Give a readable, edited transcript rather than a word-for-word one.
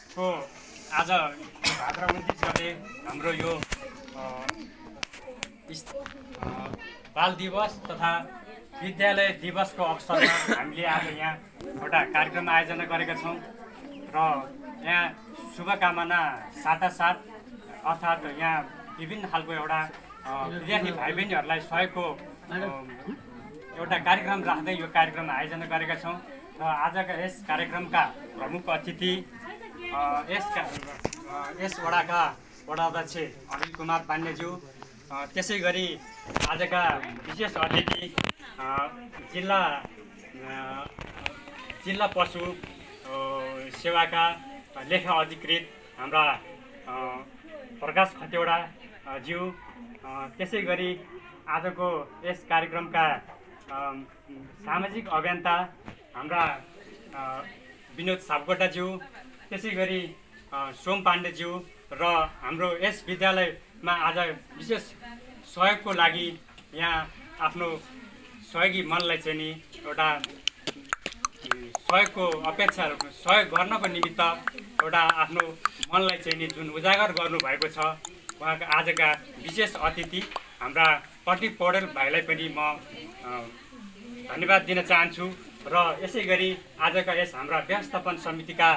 को आज भाद्र 29 गते हाम्रो यो बाल दिवस तथा विद्यालय दिवसको अवसरमा हामीले आज यहाँ एउटा कार्यक्रम आयोजना गरेका छौँ र यहाँ शुभकामना साटासाथ अर्थात् यहाँ विभिन्न खालको एउटा विद्यार्थी भाइ बहिनीहरूलाई सहयोगको एउटा कार्यक्रम राख्दै यो कार्यक्रम आयोजना गरेका छौँ र आजका यस कार्यक्रमका प्रमुख अतिथि यस वडाका वडा अध्यक्ष अनिल कुमार पाण्डेज्यू, त्यसै गरी आजका विशेष अतिथि जिल्ला पशु सेवाका लेखा अधिकृत हाम्रा प्रकाश खतिवडा ज्यू, त्यसै गरी आजको यस कार्यक्रमका सामाजिक अभियन्ता हाम्रा विनोद सापकोटाज्यू, त्यसै गरी सोम पाण्डेज्यू र हाम्रो यस विद्यालयमा आज विशेष सहयोगको लागि यहाँ आफ्नो सहयोगी मनलाई चाहिँ नि एउटा सहयोगको अपेक्षा सहयोग गर्नको निमित्त एउटा आफ्नो मनलाई चाहिँ नि जुन उजागर गर्नुभएको छ उहाँका आजका विशेष अतिथि हाम्रा प्रदीप पौडेल भाइलाई पनि म धन्यवाद दिन चाहन्छु र यसै गरी आजका यस हाम्रा व्यवस्थापन समितिका